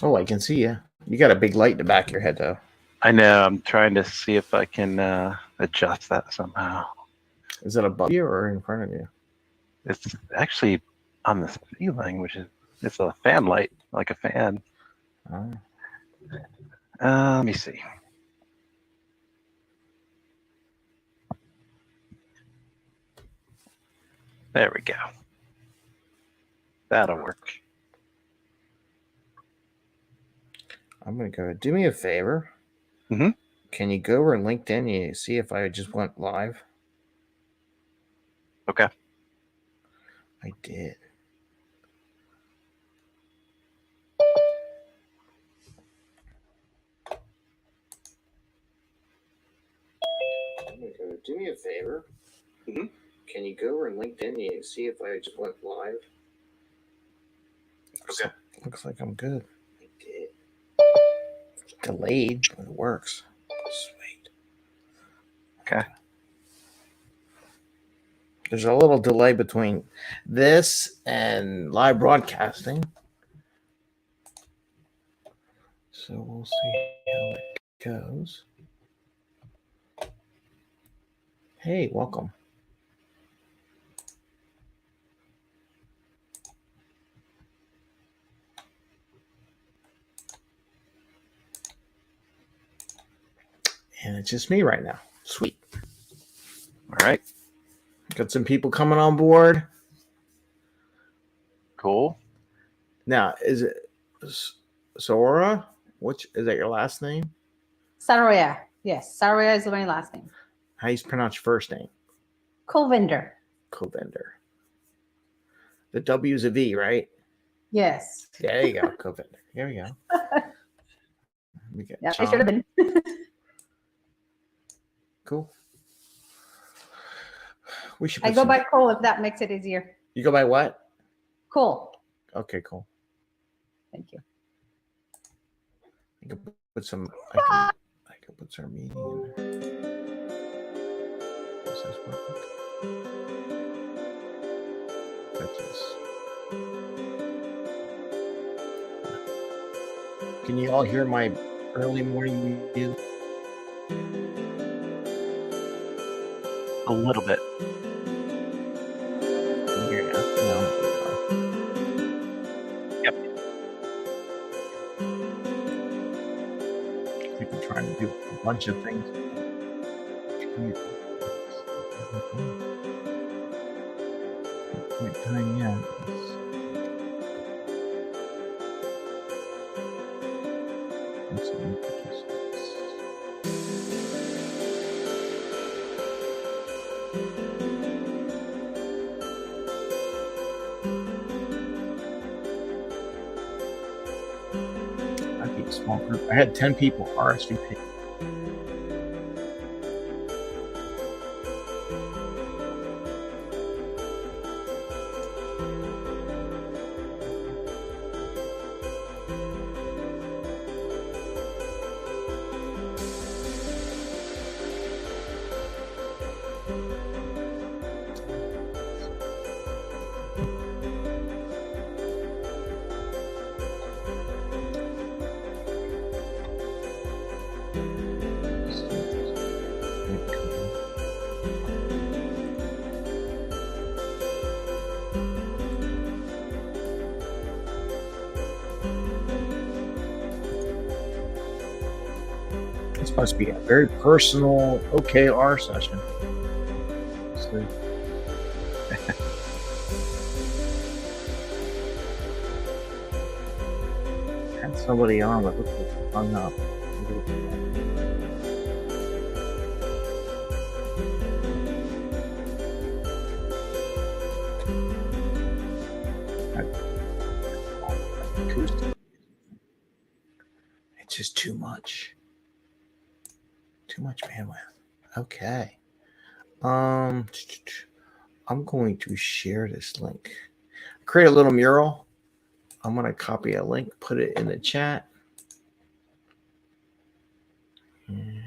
Oh, I can see you. You got a big light in the back of your head, though. I know. I'm trying to see if I can adjust that somehow. Is it above you or in front of you? It's actually on the ceiling, which is it's a fan light, like a fan. Oh. Let me see. There we go. That'll work. I'm going to go. Do me a favor. Mm-hmm. Can you go over LinkedIn and see if I just went live? Okay. I did. I'm going to go. Do me a favor. Mm-hmm. Can you go over LinkedIn and see if I just went live? Okay. Looks like I'm good. I did. Delayed, but it works. Sweet. Okay. There's a little delay between this and live broadcasting. So we'll see how it goes. Hey, welcome. And it's just me right now. Sweet. All right. Got some people coming on board. Cool. Now, is it Sora? Which is that your last name? Saroya. Yes, Saroya is my last name. How you pronounce your first name? Co-vendor. Co-vendor. The W is a V, right? Yes. There you go. Co-vendor. There we go. We got Yeah, John. I should have been. Cool. We should. I go by Cole if that makes it easier. You go by what? Cole. Okay, cool. Thank you. I can put some. I can put some meaning in there. Does this work? Can you all hear my early morning review? A little bit. Here, no. Yep. I think I'm trying to do a bunch of things. Quite time yet. I'd be a small group. I had 10 people RSVP. It's supposed to be a very personal OKR session. So, had somebody on that looked like they hung up. It's just too much. Too much bandwidth. Okay. I'm going to share this link. Create a little mural. I'm going to copy a link, put it in the chat. And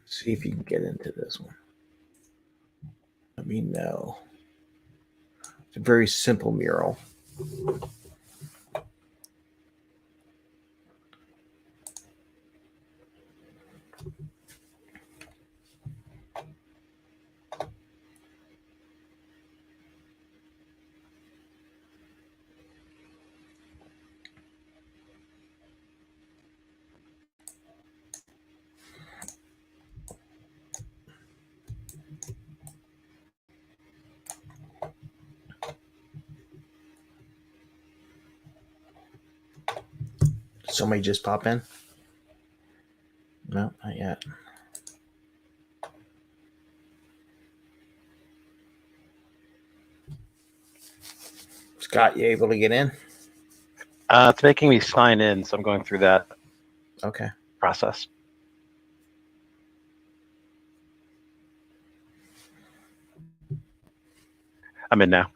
see if you can get into this one. Let me know. a very simple mural. Somebody just pop in? No, not yet. Scott, you able to get in? It's making me sign in, so I'm going through that Okay. process. I'm in now.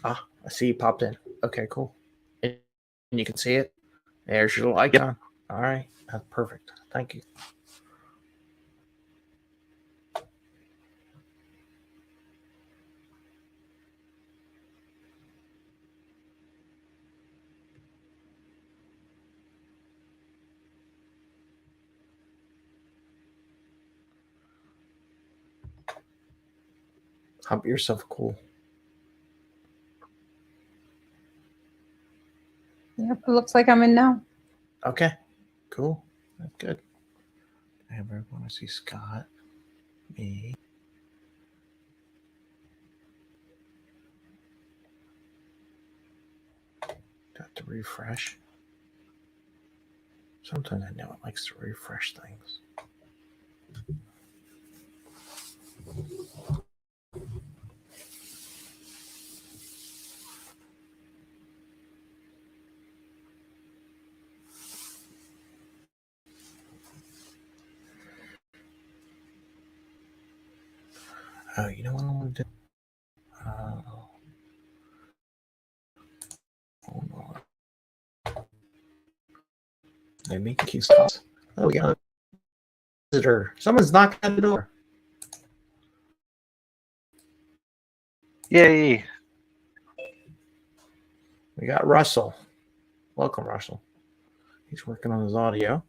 Ah, I see you popped in. Okay, cool. And you can see it. There's your little icon. Yep. All right. That's perfect. Thank you. Hump yourself cool. Yep, it looks like I'm in now. Okay, cool. That's good. I have everyone to see Scott, me. Got to refresh. Sometimes I know it likes to refresh things. Oh, you know what I want to do? Hold on. Maybe keep Scott. Oh, we got a visitor. Someone's knocking at the door. Yay! We got Russell. Welcome, Russell. He's working on his audio.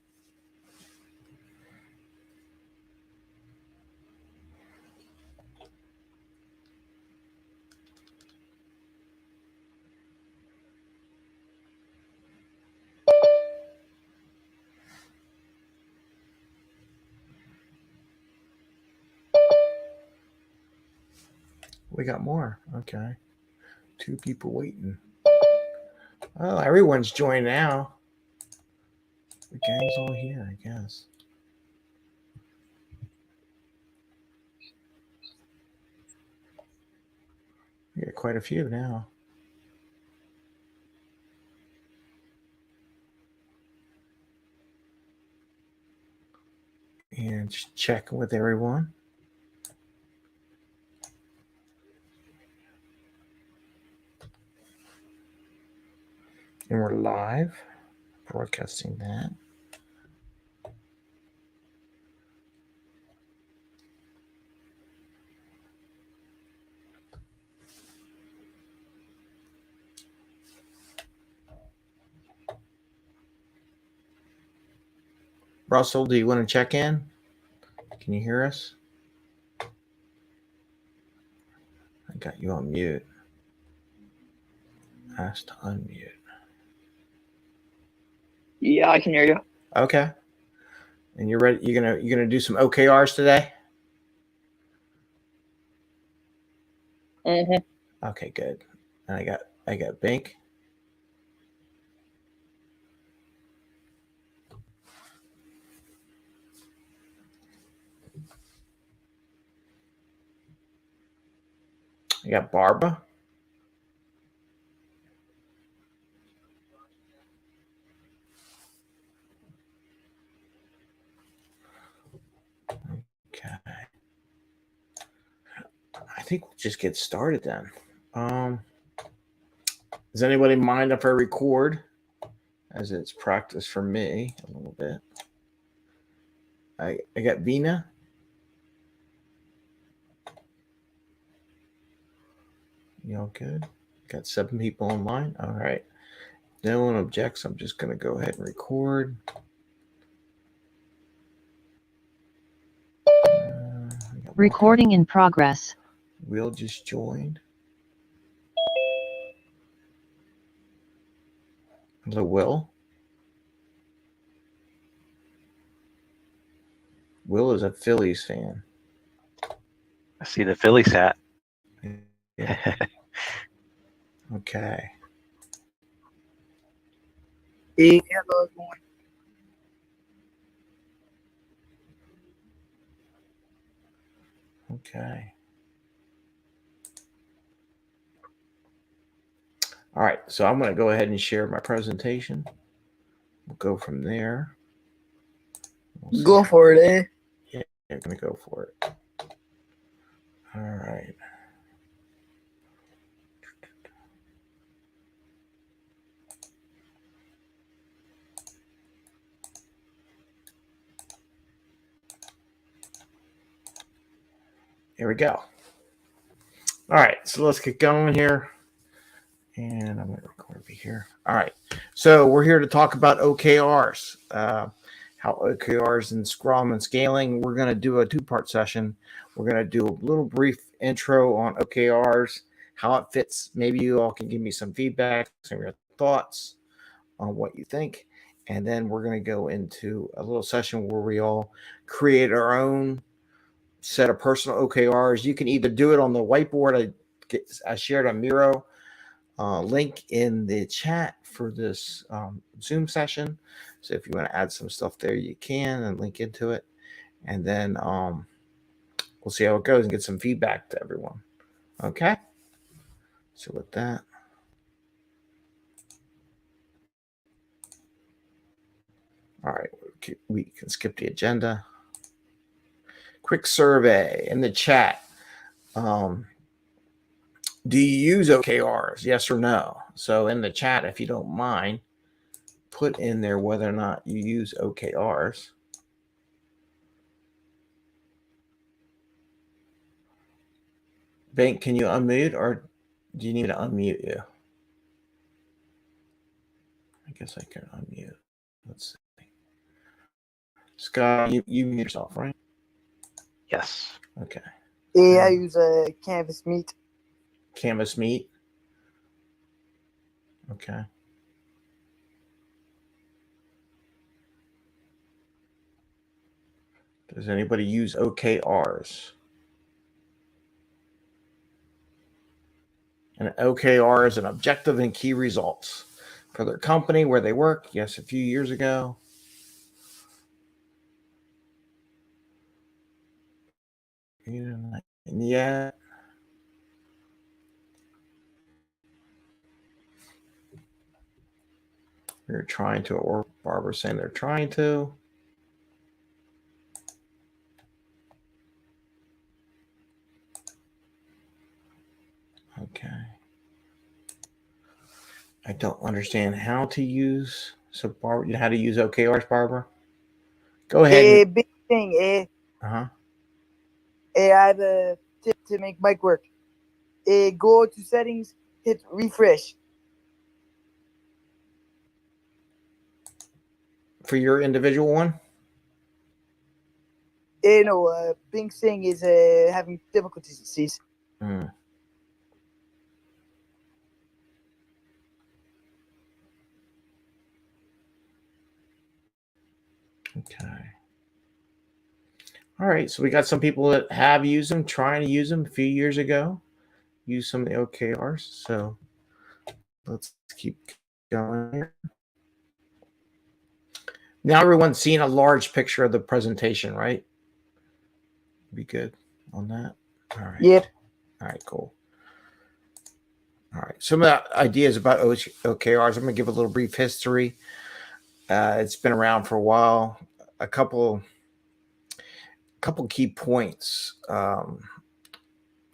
We got more. Okay. 2 people waiting. Oh, everyone's joined now. The gang's all here, I guess. We got quite a few now. And just checking with everyone. And we're live, broadcasting that. Russell, do you want to check in? Can you hear us? I got you on mute. Ask to unmute. Yeah, I can hear you. Okay. And you're ready? You're gonna do some OKRs today? Mm-hmm. Okay, good. And I got Bink. I got Barbara. Okay. I think we'll just get started then. Does anybody mind if I record? As it's practice for me a little bit. I got Vina. You all good? Got 7 people online. All right. No one objects. I'm just going to go ahead and record. Recording in progress. Will just joined. Hello, Will. Will is a Phillies fan. I see the Phillies hat. Yeah. Okay. Hey, hello everyone. Okay. All right. So I'm going to go ahead and share my presentation. We'll go from there. We'll Go for it, eh? Yeah, I'm going to go for it. All right. Here we go. All right. So let's get going here. And I'm going to record over here. All right. So we're here to talk about OKRs, how OKRs and Scrum and scaling. We're going to do a 2-part session. We're going to do a little brief intro on OKRs, how it fits. Maybe you all can give me some feedback, some of your thoughts on what you think. And then we're going to go into a little session where we all create our own set of personal OKRs. You can either do it on the whiteboard. I shared on Miro. Link in the chat for this Zoom session. So if you want to add some stuff there, you can, and link into it. And then we'll see how it goes and get some feedback to everyone. Okay. So with that, all right, we can skip the agenda. Quick survey in the chat. Do you use OKRs? Yes or no? So in the chat, if you don't mind, put in there whether or not you use OKRs. Bank, can you unmute, or do you need me to unmute you? I guess I can unmute. Let's see. Scott, you mute yourself, right? Yes. Okay. Hey, I use a Canvas Meet. Canvas Meet. Okay. Does anybody use OKRs? An OKR is an objective and key results for their company where they work. Yes, a few years ago. Yeah. They're trying to, or Barbara's saying they're trying to. Okay. I don't understand how to use. So, Barbara, you know how to use OKRs, Barbara? Go ahead. Hey, big thing, eh? Uh-huh. Hey, I have a tip to make mic work. Hey, go to settings, hit refresh. For your individual one? Hey, no, Bing Sing is having difficulties. Hmm. Okay. All right. So we got some people that have used them, trying to use them a few years ago. Use some of the OKRs. So let's keep going here. Now everyone's seeing a large picture of the presentation, right? Be good on that. All right. Yep. All right, cool. All right. Some of the ideas about OKRs, I'm going to give a little brief history. It's been around for a while. A couple key points.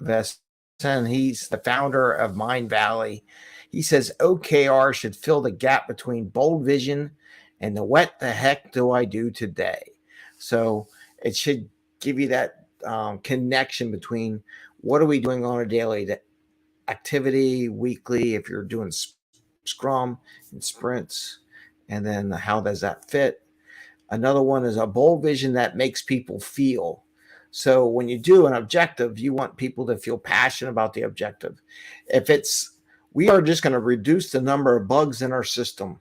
Veston, he's the founder of Mind Valley. He says OKR should fill the gap between bold vision and the what the heck do I do today? So it should give you that connection between what are we doing on a daily activity weekly if you're doing Scrum and sprints, and then how does that fit? Another one is a bold vision that makes people feel. So when you do an objective, you want people to feel passionate about the objective. If it's, we are just going to reduce the number of bugs in our system,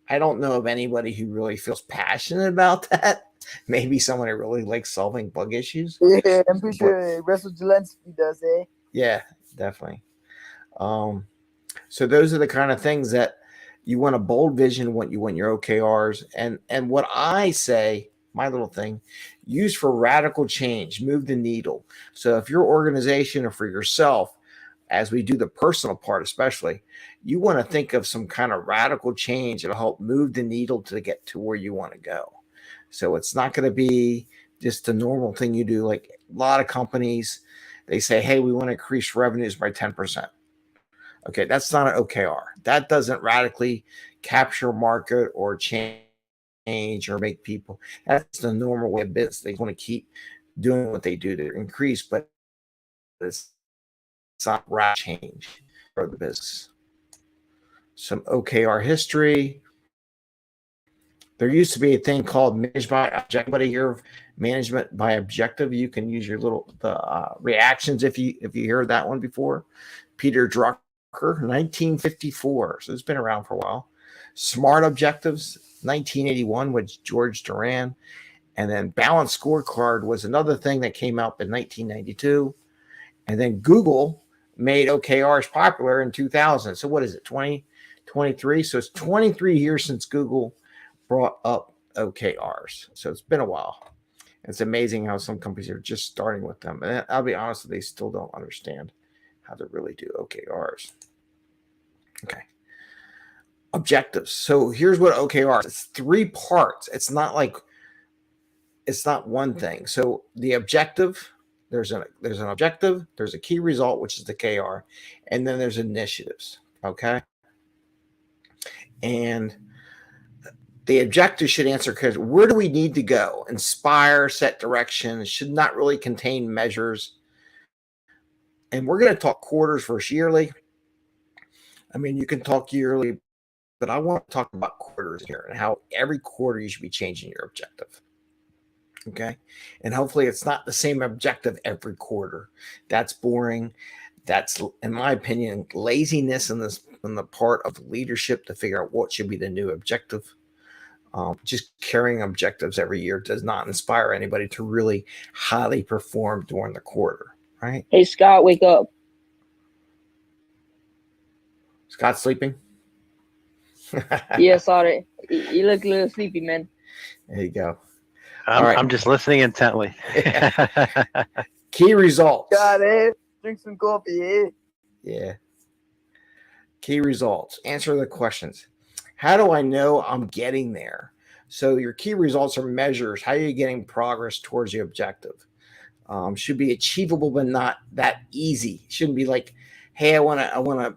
I don't know of anybody who really feels passionate about that. Maybe someone who really likes solving bug issues. Yeah, I'm pretty sure Russell Zelensky does, eh? Yeah, definitely. So those are the kind of things that you want a bold vision, what you want your OKRs. And what I say, my little thing, use for radical change, move the needle. So if your organization or for yourself, as we do the personal part especially, you want to think of some kind of radical change that'll help move the needle to get to where you want to go. So it's not going to be just the normal thing you do. Like a lot of companies, they say, hey, we want to increase revenues by 10%. Okay, that's not an OKR. That doesn't radically capture market or change or make people. That's the normal way of business. They want to keep doing what they do to increase, but it's not radical change for the business. Some OKR history. There used to be a thing called managed by objective. Anybody hear of management by objective? You can use your little reactions if you heard that one before. Peter Drucker, 1954. So it's been around for a while. Smart objectives, 1981 with George Duran. And then balanced scorecard was another thing that came out in 1992. And then Google made OKRs popular in 2000. So what is it, 2023? So it's 23 years since Google brought up OKRs. So it's been a while. It's amazing how some companies are just starting with them. And I'll be honest, they still don't understand how to really do OKRs. Okay. Objectives. So here's what OKRs. It's 3 parts. It's not one thing. So the objective, there's an objective, there's a key result, which is the KR, and then there's initiatives. Okay. And the objective should answer because where do we need to go? Inspire, set direction. It should not really contain measures. And we're going to talk quarters versus yearly. I mean, you can talk yearly, but I want to talk about quarters here and how every quarter you should be changing your objective. Okay. And hopefully it's not the same objective every quarter. That's boring. That's, in my opinion, laziness on the part of leadership to figure out what should be the new objective. Just carrying objectives every year does not inspire anybody to really highly perform during the quarter, right? Hey, Scott, wake up. Scott sleeping? Yeah, sorry. You look a little sleepy, man. There you go. I'm just listening intently. Key results. Got it. Drink some coffee, eh? Yeah. Key results. Answer the questions. How do I know I'm getting there? So your key results are measures. How are you getting progress towards the objective? Should be achievable, but not that easy. Shouldn't be like, hey, I want to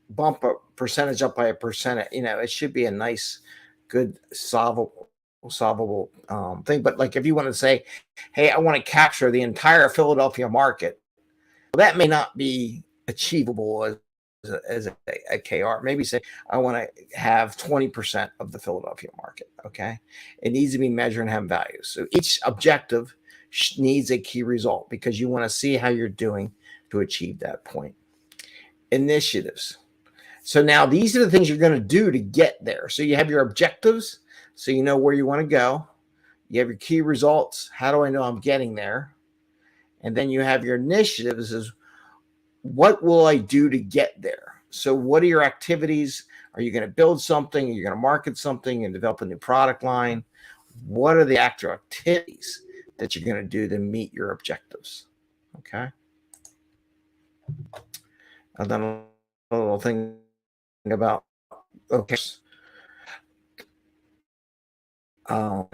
bump a percentage up by a percent. It should be a nice, good, solvable thing. But like if you want to say, hey, I want to capture the entire Philadelphia market, well, that may not be achievable as a KR. Maybe say, I want to have 20% of the Philadelphia market. Okay. It needs to be measured and have values. So each objective needs a key result because you want to see how you're doing to achieve that point. Initiatives. So now these are the things you're going to do to get there. So you have your objectives, so you know where you want to go. You have your key results. How do I know I'm getting there? And then you have your initiatives is what will I do to get there? So what are your activities? Are you going to build something? Are you going to market something and develop a new product line? What are the actual activities that you're going to do to meet your objectives? Okay. And then a little thing about so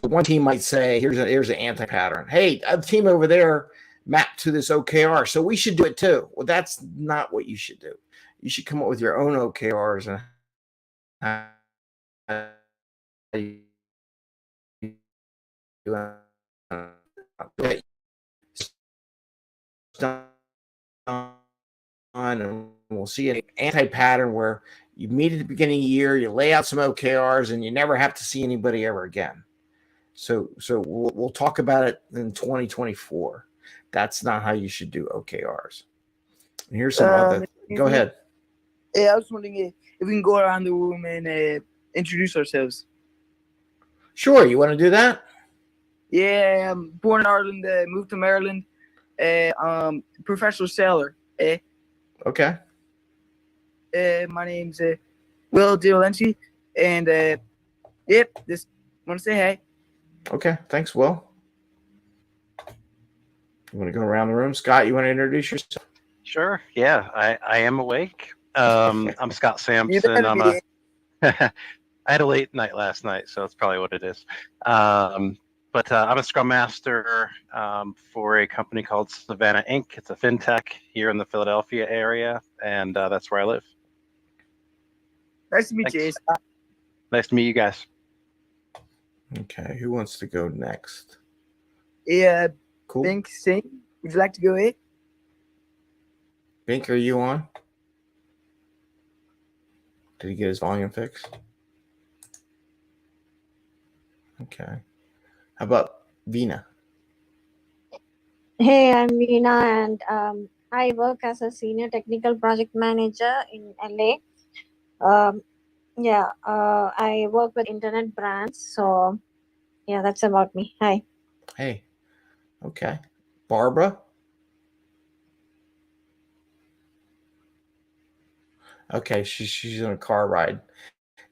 one team might say, here's an anti-pattern. Hey, a team over there mapped to this OKR, so we should do it too. Well, that's not what you should do. You should come up with your own OKRs and we'll see an anti-pattern where you meet at the beginning of the year, you lay out some OKRs, and you never have to see anybody ever again. So we'll talk about it in 2024. That's not how you should do OKRs. And here's some other. Go ahead. Yeah, I was wondering if we can go around the room and introduce ourselves. Sure, you want to do that? Yeah, I'm born in Ireland, moved to Maryland. Professional sailor. Okay. My name's Will Diolenci, and yep, just want to say hey. Okay, thanks, Will. You want to go around the room? Scott, you want to introduce yourself? Sure. Yeah, I am awake. I'm Scott You Sampson. better I'm be. I had a late night last night, so that's probably what it is. But I'm a Scrum Master for a company called Savannah Inc. It's a fintech here in the Philadelphia area, and that's where I live. Nice to meet you. Thanks. Nice to meet you guys. Okay, who wants to go next? Yeah, Cool. Bink Singh. Would you like to go ahead? Bink, are you on? Did he get his volume fixed? Okay. How about Vina? Hey, I'm Veena, and I work as a senior technical project manager in LA. I work with internet brands. So, yeah, that's about me. Hi. Hey. Okay. Barbara? Okay, she's on a car ride.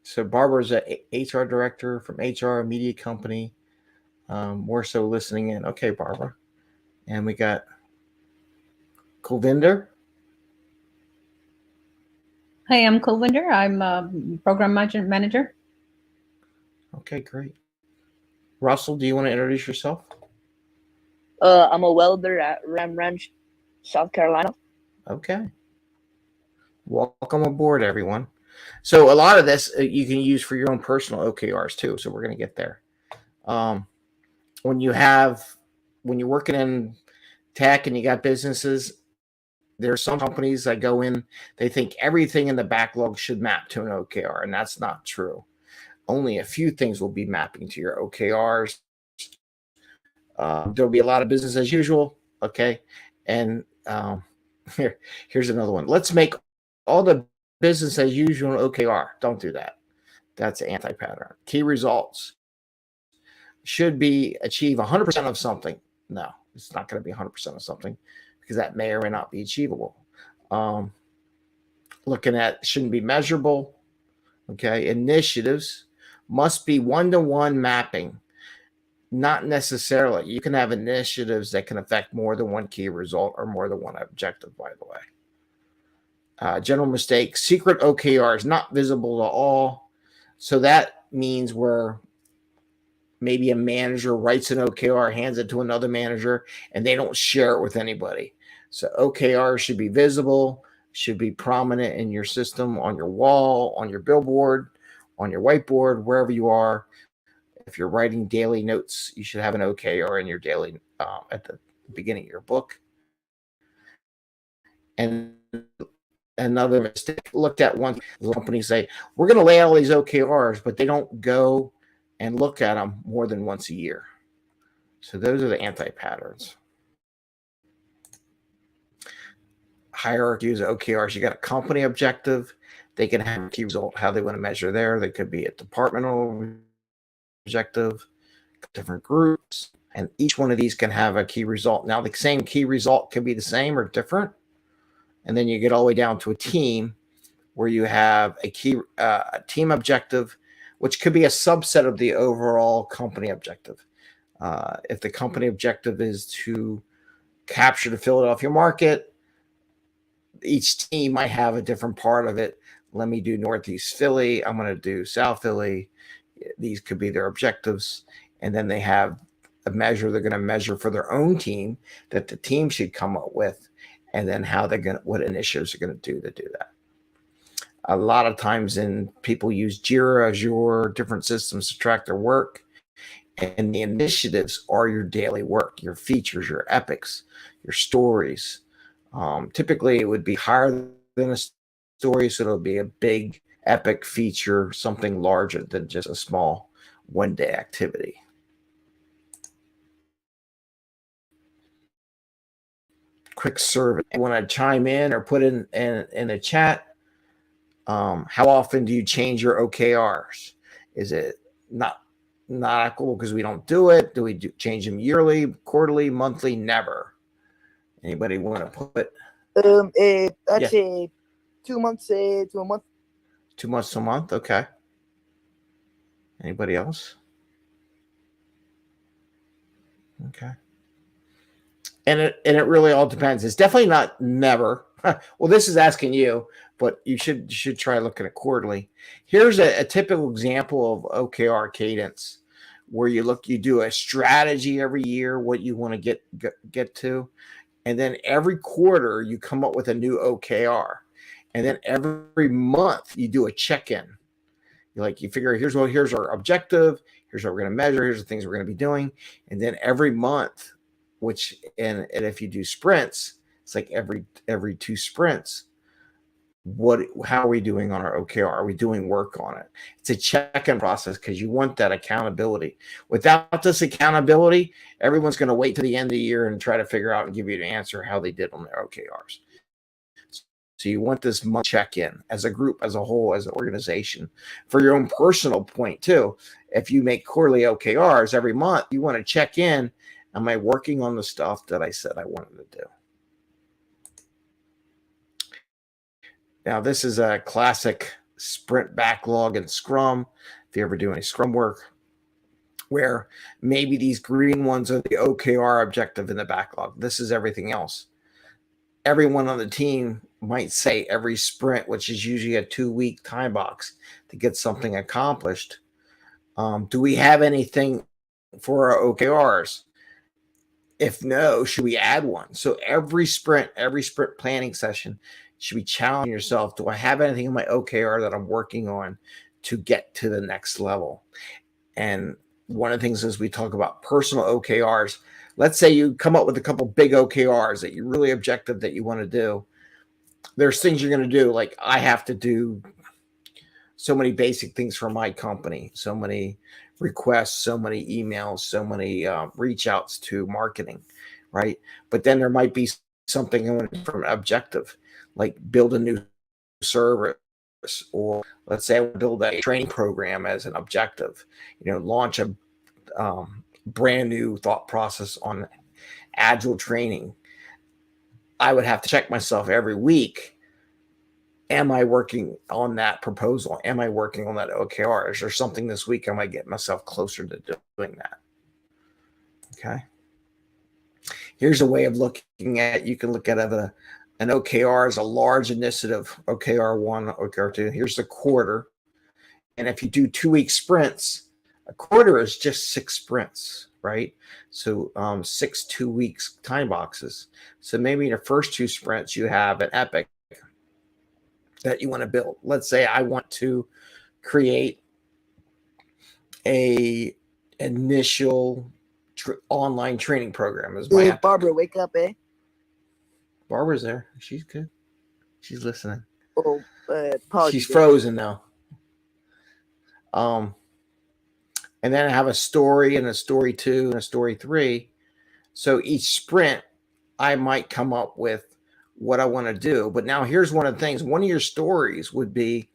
So Barbara's a HR director from HR media company. More so listening in. Okay, Barbara. And we got Kulvinder. Hey, I'm Kulvinder. I'm a program manager. Okay, great. Russell, do you want to introduce yourself? I'm a welder at Ram Ranch, South Carolina. Okay. Welcome aboard, everyone. So a lot of this you can use for your own personal OKRs too. So we're going to get there. When you're working in tech and you got businesses, there are some companies that go in, they think everything in the backlog should map to an OKR, and that's not true. Only a few things will be mapping to your OKRs. There'll be a lot of business as usual. Okay. And here's another one. Let's make all the business as usual an OKR. Don't do that. That's anti-pattern. Key results should be achieve 100% of something. No, it's not going to be 100% of something because that may or may not be achievable. Looking at shouldn't be measurable. Okay. Initiatives must be one-to-one mapping. Not necessarily. You can have initiatives that can affect more than one key result or more than one objective, by the way. General mistake, secret OKRs, not visible to all. So that means where maybe a manager writes an OKR, hands it to another manager, and they don't share it with anybody. So OKRs should be visible, should be prominent in your system, on your wall, on your billboard, on your whiteboard, wherever you are. If you're writing daily notes, you should have an OKR in your daily at the beginning of your book. And another mistake looked at one companies say, we're going to lay out all these OKRs, but they don't go and look at them more than once a year. So those are the anti-patterns. Hierarchy is OKRs. You got a company objective. They can have a key result, how they want to measure there. They could be a departmental objective, different groups, and each one of these can have a key result. Now, the same key result can be the same or different. And then you get all the way down to a team where you have a key team objective, which could be a subset of the overall company objective. If the company objective is to capture the Philadelphia market, each team might have a different part of it. Let me do Northeast Philly. I'm going to do South Philly. These could be their objectives. And then they have a measure they're going to measure for their own team that the team should come up with. And then how they're going to, what initiatives are going to do that. A lot of times people use Jira, Azure, different systems to track their work. And the initiatives are your daily work, your features, your epics, your stories. Typically, it would be hire than a story, so it'll be a big epic feature, something larger than just a small one-day activity. Quick survey. You want to chime in or put in the chat? How often do you change your OKRs? Is it not cool because we don't do it? Do we change them yearly, quarterly, monthly? Never. Anybody want to put? I'd say 2 months to a month. 2 months to a month. Okay. Anybody else? Okay. And it really all depends. It's definitely not never. Well, this is asking you, but you should try looking at quarterly. Here's a typical example of OKR cadence, where you do a strategy every year, what you want to get to, and then every quarter you come up with a new OKR, and then every month you do a check-in. You figure here's our objective, here's what we're going to measure, here's the things we're going to be doing, and then every month, and if you do sprints, it's like every 2 sprints, how are we doing on our OKR? Are we doing work on it? It's a check-in process because you want that accountability. Without this accountability, everyone's going to wait to the end of the year and try to figure out and give you an answer how they did on their OKRs. So you want this month check-in as a group, as a whole, as an organization. For your own personal point too, if you make quarterly OKRs every month, you want to check in. Am I working on the stuff that I said I wanted to do? Now, this is a classic sprint backlog in Scrum. If you ever do any Scrum work, where maybe these green ones are the OKR objective in the backlog. This is everything else. Everyone on the team might say every sprint, which is usually a 2-week time box to get something accomplished. Do we have anything for our OKRs? If no, should we add one? So every sprint planning session should be challenging yourself. Do I have anything in my OKR that I'm working on to get to the next level? And one of the things is we talk about personal OKRs. Let's say you come up with a couple big OKRs that you're really objective that you want to do. There's things you're going to do, like I have to do so many basic things for my company, so many requests, so many emails, so many reach outs to marketing, right? But then there might be something from an objective, like build a new service, or let's say I build a training program as an objective, launch a brand new thought process on agile training. I would have to check myself every week. Am I working on that proposal? Am I working on that OKR? Is there something this week I might get myself closer to doing that? Okay. Here's a way of looking at, you can look at an OKR as a large initiative, OKR 1, OKR 2. Here's the quarter. And if you do 2-week sprints, a quarter is just 6 sprints, right? So 6 2-week time boxes. So maybe in the first 2 sprints, you have an epic that you want to build. Let's say I want to create a initial online training program. Hey, Barbara, wake up, eh? Barbara's there. She's good. She's listening. Oh, she's frozen now. And then I have a story and a story 2 and a story 3. So each sprint, I might come up with what I want to do. But now here's one of the things. One of your stories would be,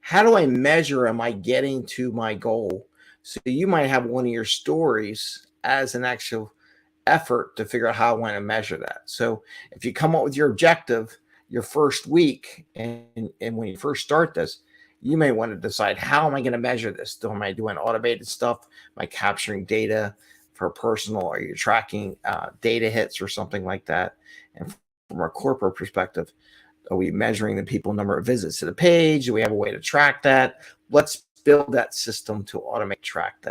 how do I measure, am I getting to my goal? So you might have one of your stories as an actual effort to figure out how I want to measure that. So if you come up with your objective your first week, and when you first start this, you may want to decide, how am I going to measure this? Am I doing automated stuff? Am I capturing data for personal? Are you tracking data hits or something like that? And from a corporate perspective, are we measuring the people number of visits to the page? Do we have a way to track that? Let's build that system to track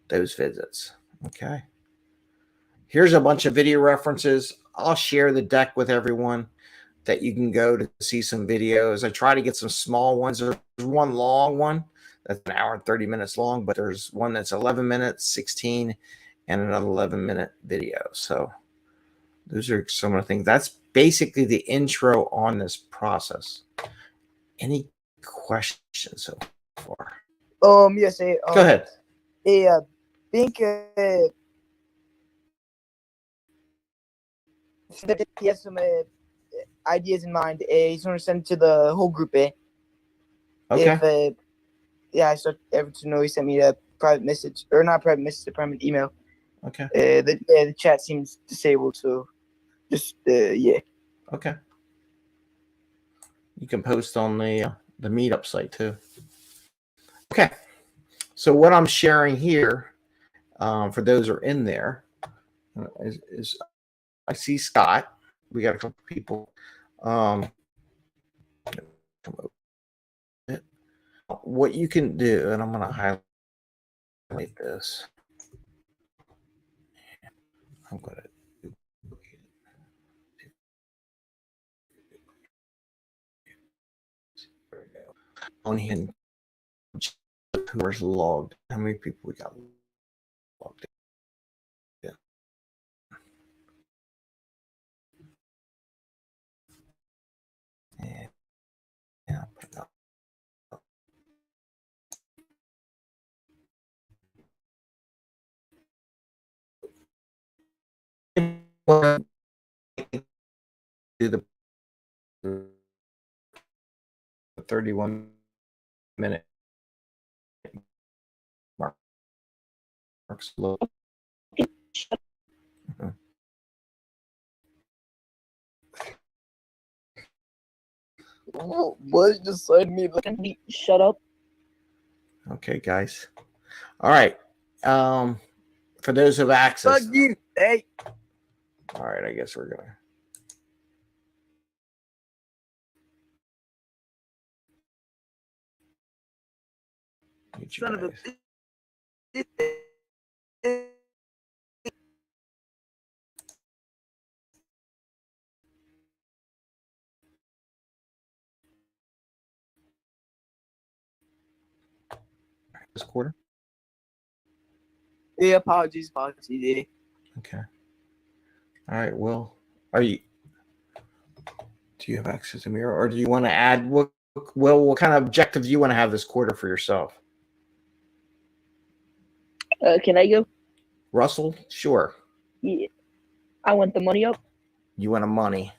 those visits. Okay. Here's a bunch of video references. I'll share the deck with everyone that you can go to see some videos. I try to get some small ones. There's one long one that's an hour and 30 minutes long, but there's one that's 11 minutes, 16, and another 11-minute video. So those are some of the things. That's basically the intro on this process. Any questions so far? Yes, Go ahead. I think he has some ideas in mind. He's going to send it to the whole group. Okay. If yeah, I start ever to know he sent me a private message, or not private message, a private email. Okay. The chat seems disabled, so just yeah. Okay. You can post on the Meetup site too. Okay. So what I'm sharing here, for those who are in there, is I see Scott. We got a couple people. What you can do, and I'm going to highlight this. I'm going to on here. Who's logged? How many people we got logged in? And yeah, put it up. Do the 31-minute mark. Slow. What just said me looking? Shut up. Okay, guys. All right. For those who have access. Fuck you. Hey. All right, I guess we're gonna. Son of a. This quarter. Yeah, apologies. Yeah. Okay. All right. Well, are you? Do you have access to Miro, or do you want to add what? Well, what kind of objective do you want to have this quarter for yourself? Can I go? Russell, sure. Yeah. I want the money up. You want the money.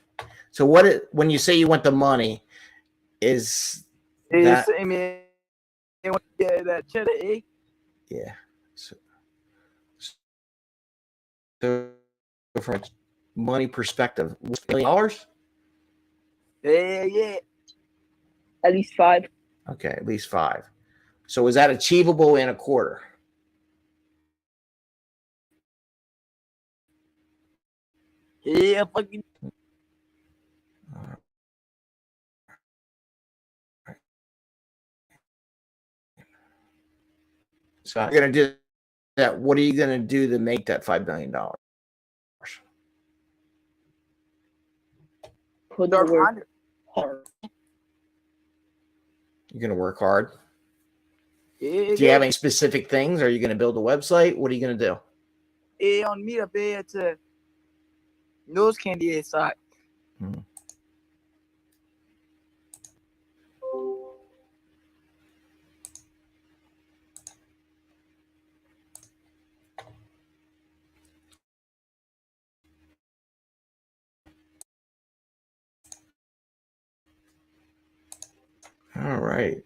So what? When you say you want the money, is that? I mean, yeah, that cheddar egg. Yeah. So from a money perspective, $1 million? Yeah. At least 5. Okay, at least 5. So is that achievable in a quarter? Yeah, fucking. So you're gonna do that. What are you gonna do to make that $5 million? Put the work hard. You're gonna work hard. Yeah, Do you have any specific things? Are you gonna build a website? What are you gonna do? Yeah, on Meetup, it's a nose candy side. Hmm. All right.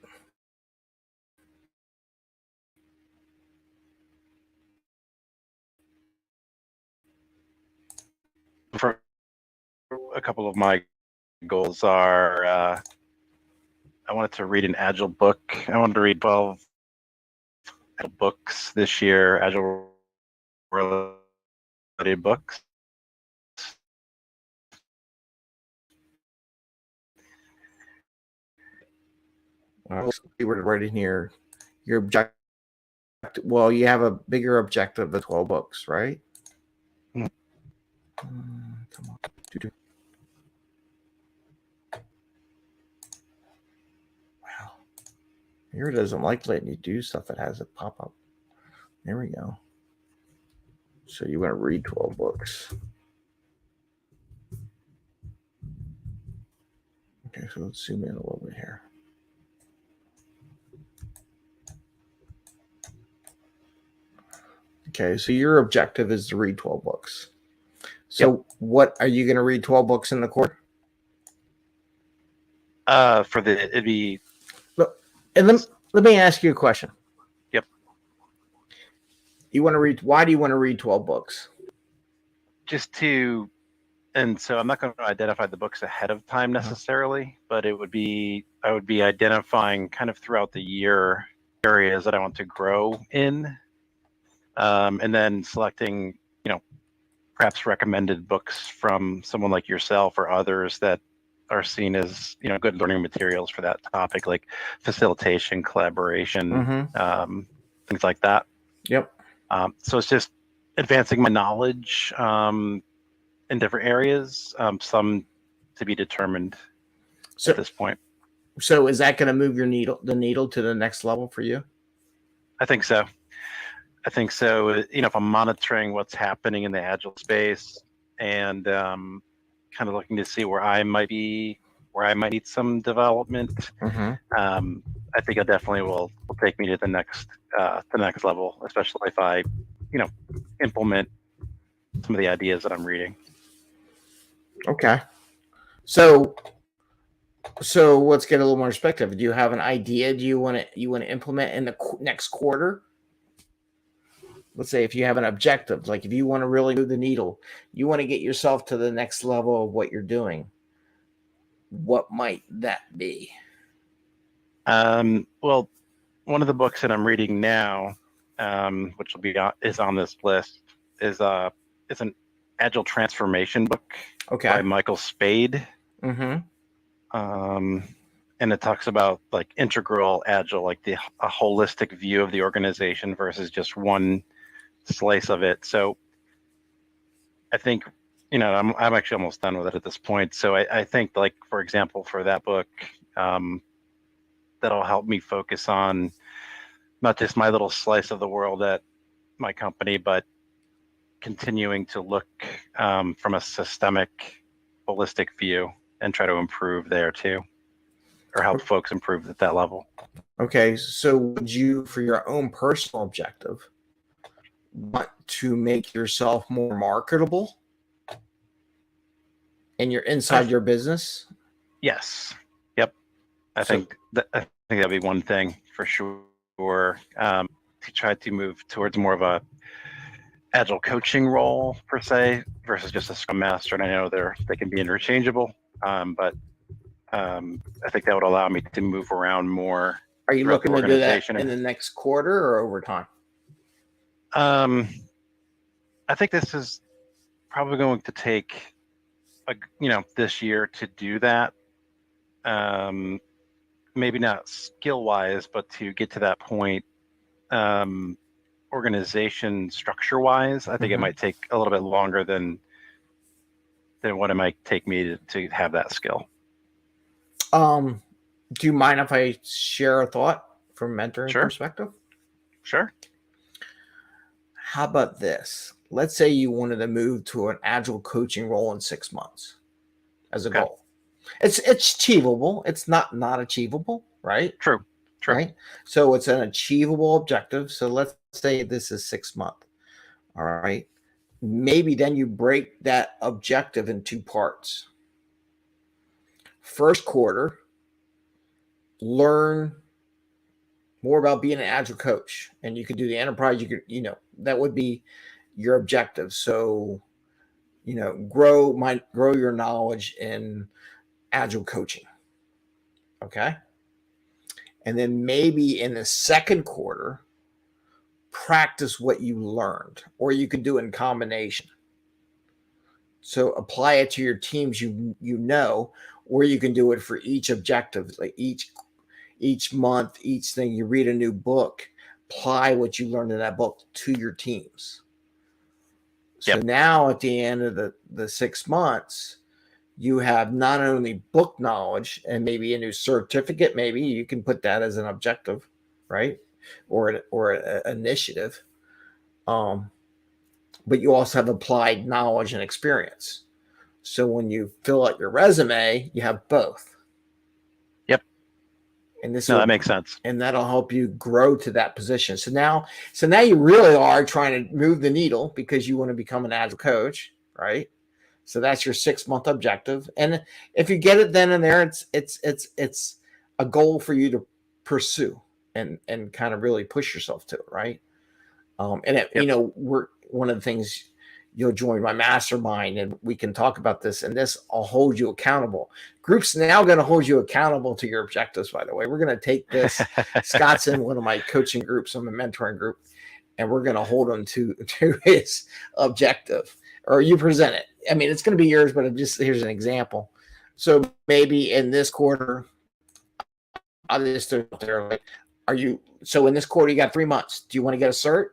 For a couple of my goals are I wanted to read an Agile book. I wanted to read 12 books this year, Agile related books. We were right in here. Your objective. Well, you have a bigger objective of 12 books, right? Hmm. Come on. Wow. Here it doesn't like letting you do stuff that has a pop up. There we go. So you want to read 12 books. Okay, so let's zoom in a little bit here. Okay, so your objective is to read 12 books. So what are you going to read 12 books in the quarter? It'd be. Look, and let me ask you a question. Yep. You want to read? Why do you want to read 12 books? Just to, and so I'm not going to identify the books ahead of time necessarily, but I would be identifying kind of throughout the year areas that I want to grow in, and then selecting, perhaps recommended books from someone like yourself or others that are seen as, good learning materials for that topic, like facilitation, collaboration, things like that. Yep. So it's just advancing my knowledge in different areas, some to be determined at this point. So is that going to move the needle to the next level for you? I think so. If I'm monitoring what's happening in the agile space and kind of looking to see where I might need some development, I think it definitely will take me to the next level, especially if I, implement some of the ideas that I'm reading. Okay. So let's get a little more perspective. Do you have an idea? Do you want to implement in the next quarter? Let's say if you have an objective, like if you want to really move the needle, you want to get yourself to the next level of what you're doing. What might that be? Well, one of the books that I'm reading now, which is on this list, is it's an agile transformation book by Michael Spade. And it talks about like integral agile, like a holistic view of the organization versus just one slice of it. So I think, I'm actually almost done with it at this point. So I think, like, for example, for that book, that'll help me focus on not just my little slice of the world at my company, but continuing to look from a systemic, holistic view and try to improve there too, or help folks improve at that level. Okay, so would you, for your own personal objective, want to make yourself more marketable and you're inside your business? Yes. Yep. I think that'd be one thing for sure. To try to move towards more of a agile coaching role per se versus just a Scrum Master. And I know they can be interchangeable, but I think that would allow me to move around more. Are you looking to do that in the next quarter or over time? I think this is probably going to take, this year to do that. Maybe not skill-wise, but to get to that point, organization structure-wise, I think it might take a little bit longer than what it might take me to have that skill. Do you mind if I share a thought from a mentoring perspective? Sure. How about this? Let's say you wanted to move to an agile coaching role in 6 months as a goal. It's achievable. It's not achievable, right? True. Right. So it's an achievable objective. So let's say this is 6 months. All right. Maybe then you break that objective in 2 parts. First quarter, learn more about being an agile coach, and you could do the enterprise. You could, that would be your objective. So, grow your knowledge in agile coaching. Okay. And then maybe in the second quarter, practice what you learned, or you could do it in combination. So apply it to your teams, or you can do it for each objective, like each month, each thing. You read a new book, apply what you learned in that book to your teams. So now at the end of the 6 months, you have not only book knowledge and maybe a new certificate. Maybe you can put that as an objective, right? Or an initiative. But you also have applied knowledge and experience. So when you fill out your resume, you have both. And this No, will, that makes sense. and that'll help you grow to that position. So now you really are trying to move the needle because you want to become an agile coach, right? So that's your 6-month objective. And if you get it then and there, it's a goal for you to pursue and kind of really push yourself to it, right? We're one of the things, you'll join my mastermind and we can talk about this, and this will hold you accountable. Group's now going to hold you accountable to your objectives, by the way. We're going to take this. Scott's in one of my coaching groups. I'm a mentoring group, and we're going to hold him to his objective, or you present it. I mean, it's going to be yours, but here's an example. So maybe in this quarter, I'll just throw it there. Like, so in this quarter, you got 3 months. Do you want to get a cert?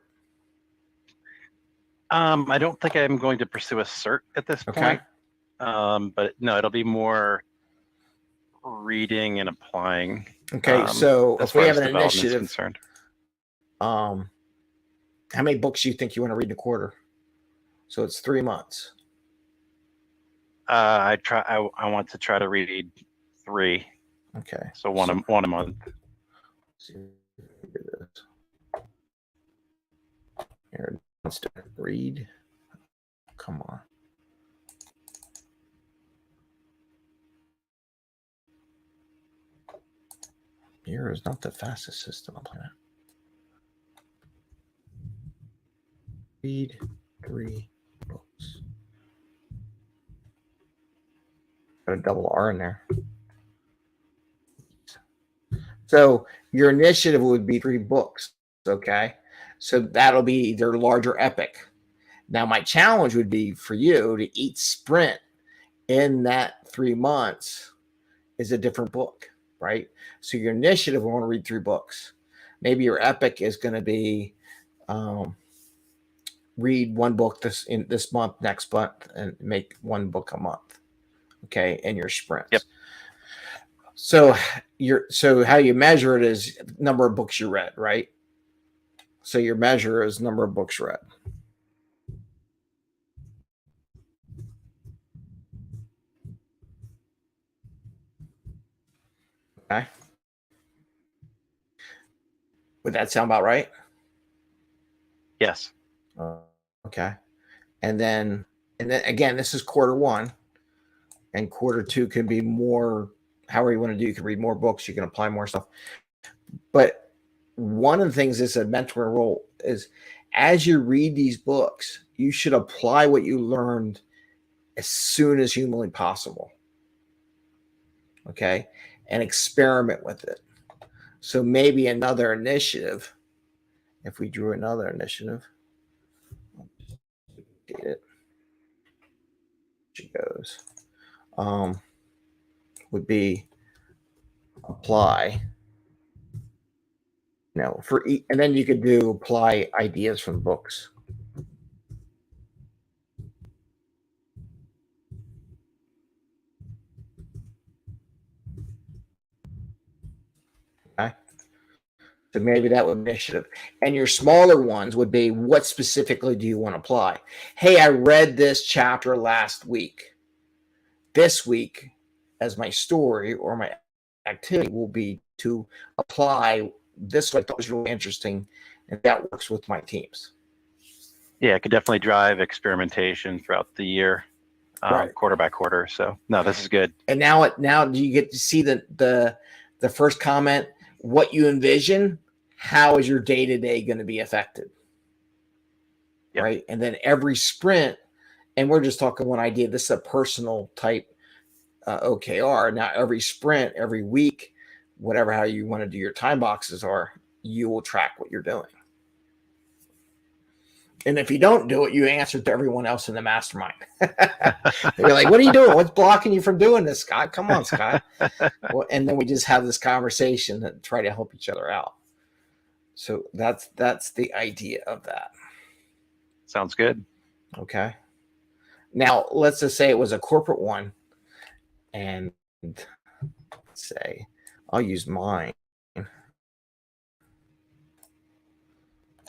I don't think I'm going to pursue a cert at this point. But no, it'll be more reading and applying. Okay, so as if we far have as an development is initiative, concerned. how many books do you think you want to read in a quarter? So it's 3 months. I want to try to read 3. Okay. So one a month. Let's see if we can do this. Here, let's do it. Read. Come on. Here is not the fastest system on the planet. Read 3 books. Got a double R in there. So your initiative would be 3 books. Okay. So that'll be their larger epic. Now, my challenge would be for you to each sprint in that 3 months is a different book, right? So your initiative will want to read 3 books. Maybe your epic is going to be read 1 book this month, next month, and make 1 book a month. Okay, in your sprints. Yep. So how you measure it is number of books you read, right? So your measure is number of books read. Okay. Would that sound about right? Yes. Okay. And then again, this is quarter 1, and quarter 2 can be more, however you want to do. You can read more books, you can apply more stuff. But one of the things is a mentor role is, as you read these books, you should apply what you learned as soon as humanly possible. Okay. And experiment with it. So maybe another initiative, if we drew another initiative, it she goes, would be apply. And then you could do apply ideas from books. Okay. So maybe that would be initiative. And your smaller ones would be, what specifically do you want to apply? Hey, I read this chapter last week. This week, as my story or my activity, will be to apply this. What I thought was really interesting, and that works with my teams. Yeah, it could definitely drive experimentation throughout the year, Right. quarter by quarter. So no, this is good. And now do you get to see the first comment? What you envision? How is your day-to-day going to be affected? Yep. Right. And then every sprint, and we're just talking one idea. This is a personal type OKR. Now every sprint, every week, whatever how you want to do your time boxes are, you will track what you're doing. And if you don't do it, you answer to everyone else in the mastermind. You're like, what are you doing? What's blocking you from doing this, Scott? Come on, Scott. Well, and then we just have this conversation and try to help each other out. So that's the idea of that. Sounds good. Okay. Now, let's just say it was a corporate one. And say, I'll use mine.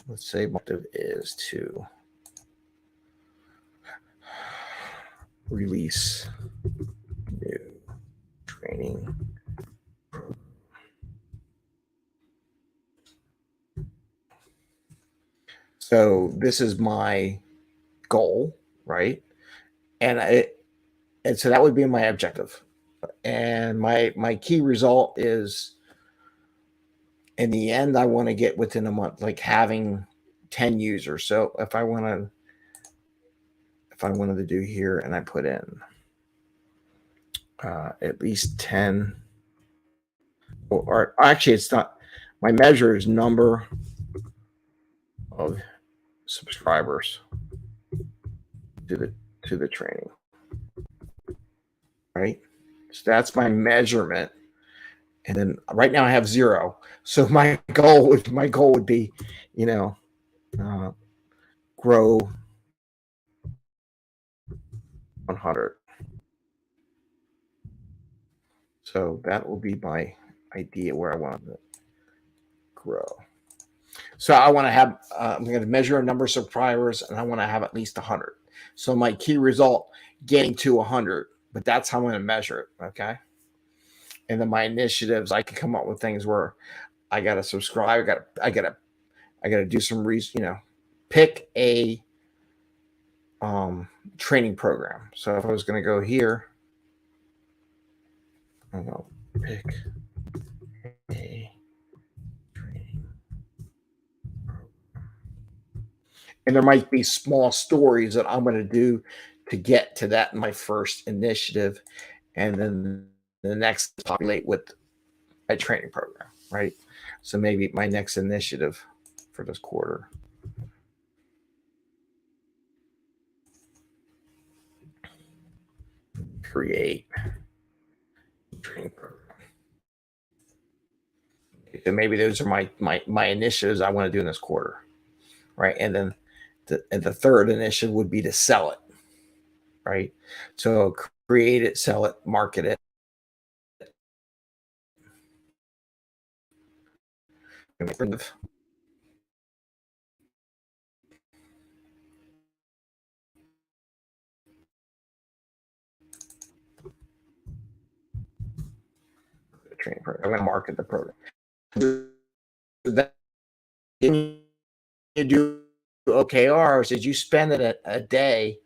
Let's say motive is to release new training. So this is my goal, right? And so that would be my objective. And my key result is, in the end, I want to get within a month, like having 10 users. So if I wanted to do here, and I put in at least 10, or actually it's not, my measure is number of subscribers to the training, right? So that's my measurement. And then right now I have 0. So my goal would be, grow 100. So that will be my idea where I want to grow. So I want to have, I'm going to measure a number of subscribers, and I want to have at least 100. So my key result, getting to 100, but that's how I'm going to measure it. Okay. And then my initiatives, I can come up with things where I got to subscribe. I got to do some reason, pick a training program. So if I was going to go here, I'm going to pick a training program. And there might be small stories that I'm going to do to get to that in my first initiative. And then the next populate with a training program, right? So maybe my next initiative for this quarter. Create training program. And maybe those are my initiatives I want to do in this quarter, right? And then the third initiative would be to sell it, right? So create it, sell it, market it. Training program. I'm going to market the program. That you do OKRs is you spend it a day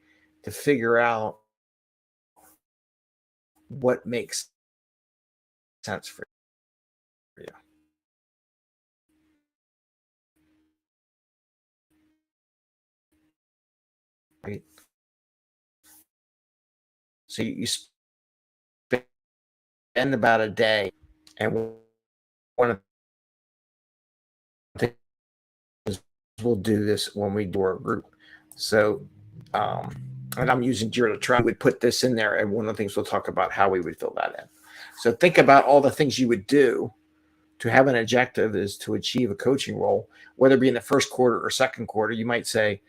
to figure out what makes sense for you. Right? So you spend about a day, and one of the things we'll do this when we do our group. So, and I'm using Jira to try. We would put this in there, and one of the things we'll talk about how we would fill that in. So think about all the things you would do to have an objective is to achieve a coaching role, whether it be in the first quarter or second quarter. You might say,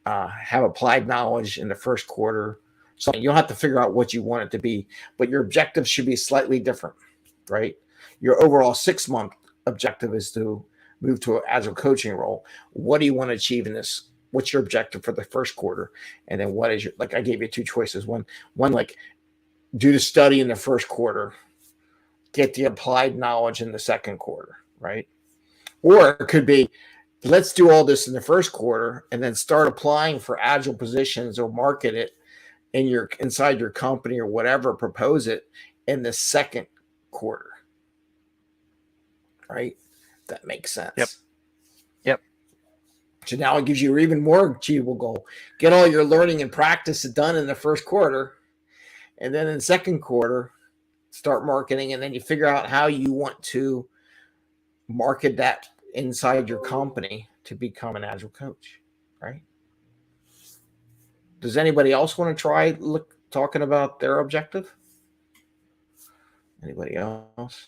have applied knowledge in the first quarter. So you'll have to figure out what you want it to be, but your objective should be slightly different, right? Your overall 6-month objective is to move to an agile coaching role. What do you want to achieve in this? What's your objective for the first quarter? And then what is your, like I gave you 2 choices. One, like do the study in the first quarter, get the applied knowledge in the second quarter, right? Or it could be, let's do all this in the first quarter and then start applying for agile positions or market it inside your company or whatever, propose it in the second quarter. Right? That makes sense. Yep. So now it gives you an even more achievable goal. Get all your learning and practice done in the first quarter. And then in the second quarter, start marketing. And then you figure out how you want to market that inside your company to become an agile coach. Right? Does anybody else want to try talking about their objective? Anybody else?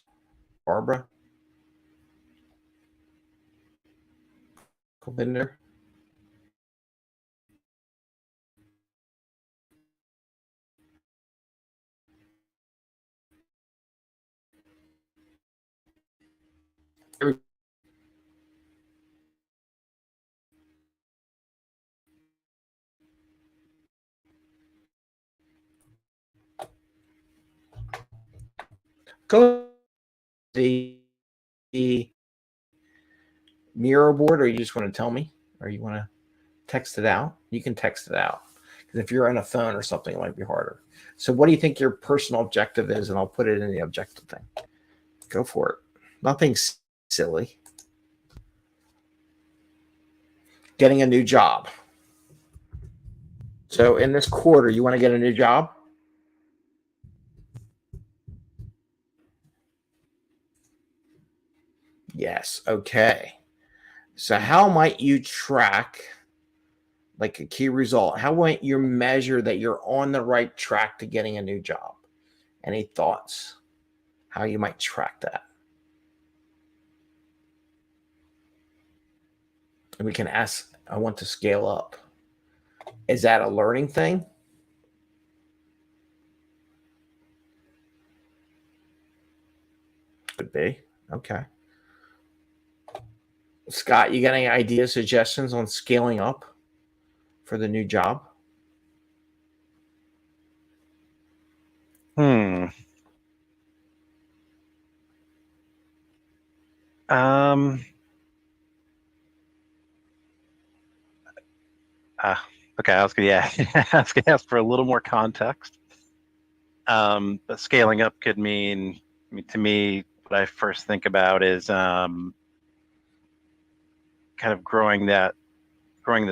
Barbara? Kulbinder? Go the Miro board, or you just want to tell me, or you want to text it out? You can text it out, because if you're on a phone or something, it might be harder. So what do you think your personal objective is? And I'll put it in the objective thing. Go for it. Nothing silly. Getting a new job. So in this quarter, you want to get a new job? Yes. Okay. So how might you track, like a key result? How might you measure that you're on the right track to getting a new job? Any thoughts? How you might track that? And we can ask, I want to scale up. Is that a learning thing? Could be. Okay. Scott, you got any ideas, suggestions on scaling up for the new job? Hmm. Okay, I was gonna, yeah, I was gonna ask for a little more context. But scaling up could mean, I mean, to me, what I first think about is kind of growing the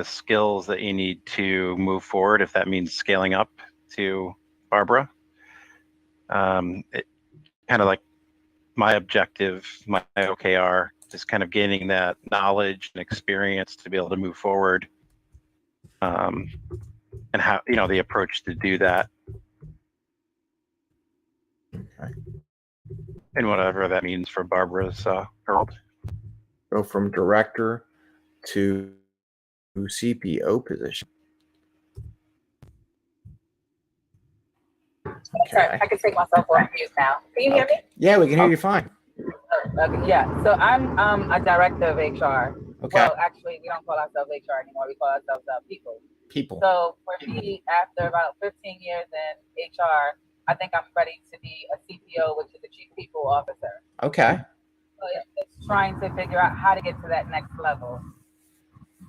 skills that you need to move forward. If that means scaling up to Barbara, it kind of like my objective, my OKR, just kind of gaining that knowledge and experience to be able to move forward. And how, the approach to do that. Okay. And whatever that means for Barbara's world. Go from director to CPO position. Sorry, I can take myself off mute now. Can you hear me? Yeah, we can hear you fine. Okay, yeah. So I'm a director of HR. Okay. Well, actually, we don't call ourselves HR anymore. We call ourselves people. People. So for me, after about 15 years in HR, I think I'm ready to be a CPO, which is a Chief People Officer. Okay. So it's trying to figure out how to get to that next level,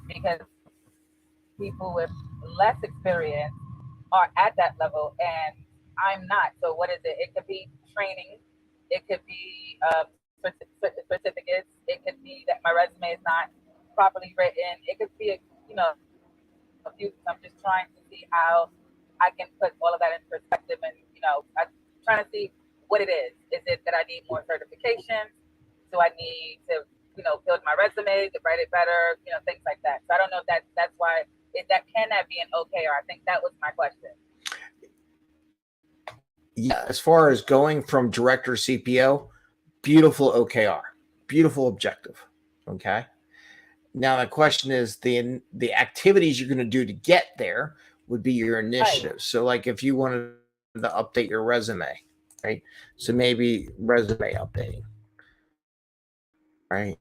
because people with less experience are at that level and I'm not. So what is it? It could be training. It could be certificates. It could be that my resume is not properly written. It could be, a few. I'm just trying to see how I can put all of that in perspective, and I'm trying to see what it is. Is it that I need more certifications? Do I need to, build my resume to write it better? Things like that. So I don't know if that's why. Can that be an OKR? I think that was my question. Yeah, as far as going from director CPO, beautiful OKR, beautiful objective. Okay. Now the question is the activities you're going to do to get there would be your initiative. Right. So like if you wanted to update your resume, right? So maybe resume updating, right?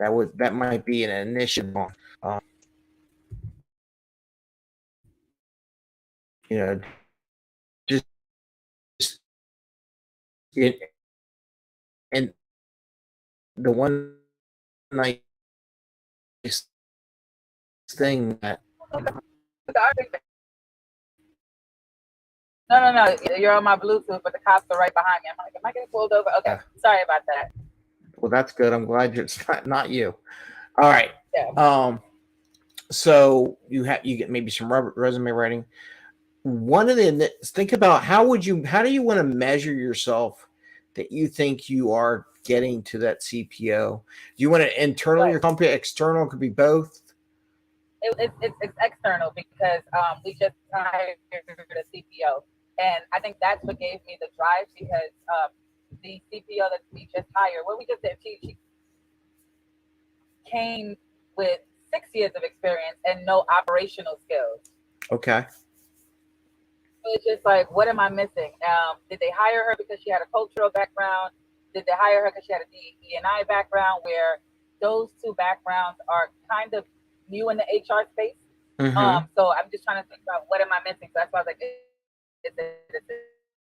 That might be an initiative. Just it, and the one nice thing that No. You're on my Bluetooth, but the cops are right behind me. I'm like, am I getting pulled over? Okay, sorry about that. Well, that's good. I'm glad it's not you. All right. Yeah. So you get maybe some resume writing. One of the think about how do you want to measure yourself that you think you are getting to that CPO? Do you want it internal, your company, external? Could be both. It's external because we just hired a CPO, and I think that's what gave me the drive, because the CPO that we just hired, what we just did, she came with 6 years of experience and no operational skills. Okay. So it's just like, what am I missing? Did they hire her because she had a cultural background? Did they hire her because she had a DE&I background, where those two backgrounds are kind of new in the HR space? Mm-hmm. So I'm just trying to think about what am I missing. So that's why I was like, is it a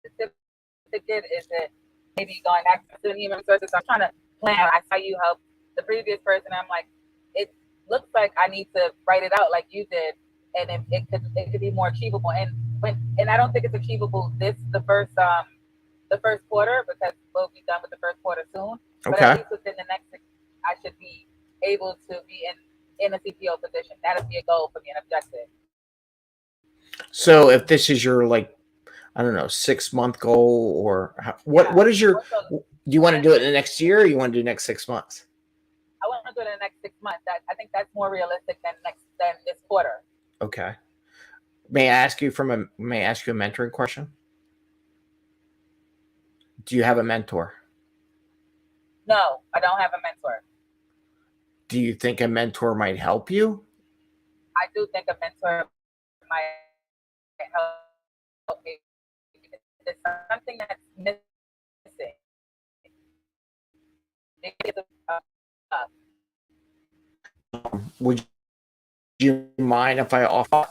certificate? Is it maybe going back to the human resources? So I'm trying to plan. I saw you help the previous person. I'm like, it looks like I need to write it out like you did, and it could be more achievable. And I don't think it's achievable the first quarter, because we'll be done with the first quarter soon. But Okay. at least within the next 6 months, I should be able to be in a CPO position. That would be a goal for me, an objective. So if this is your, like, I don't know, 6-month goal, or what is your, Also, do you want to do it in the next year, or you want to do the next 6 months? I want to do it in the next 6 months. I think that's more realistic than this quarter. Okay. May I ask you a mentoring question? Do you have a mentor? No, I don't have a mentor. Do you think a mentor might help you? I do think a mentor might help me. There's something that's missing. Would you mind if I offer?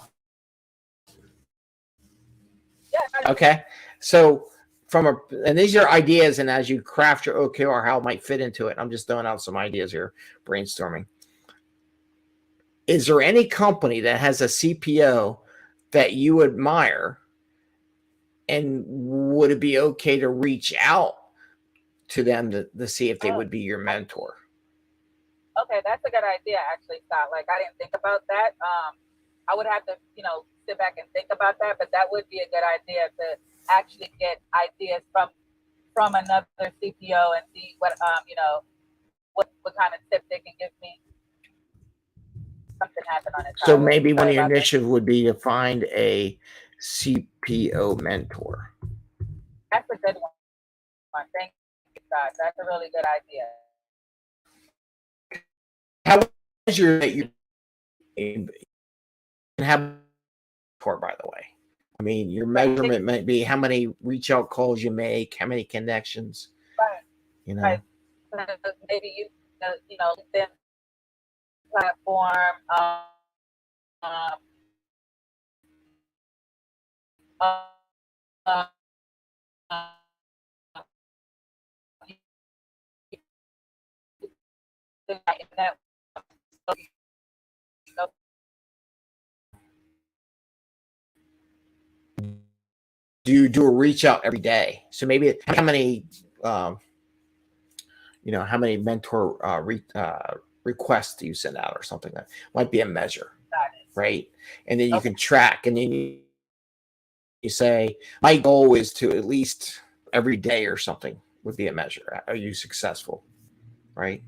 Yeah. Okay. So and these are ideas, and as you craft your OKR, how it might fit into it. I'm just throwing out some ideas here, brainstorming. Is there any company that has a CPO that you admire, and would it be okay to reach out to them to see if they would be your mentor? Okay, that's a good idea, actually, Scott. Like, I didn't think about that. I would have to, sit back and think about that, but that would be a good idea to actually get ideas from another CPO and see what kind of tips they can give me. Something happened on it. So maybe one of your initiatives would be to find a CPO mentor. That's a good one. Thank you, Scott. That's a really good idea. How is your have for, by the way? I mean, your measurement might be how many reach out calls you make, how many connections. Right. Right. Maybe LinkedIn platform. Do you do a reach out every day? So maybe how many mentor requests do you send out, or something that might be a measure, right? And then you can track, and then you say, my goal is to at least every day or something would be a measure. Are you successful? Right.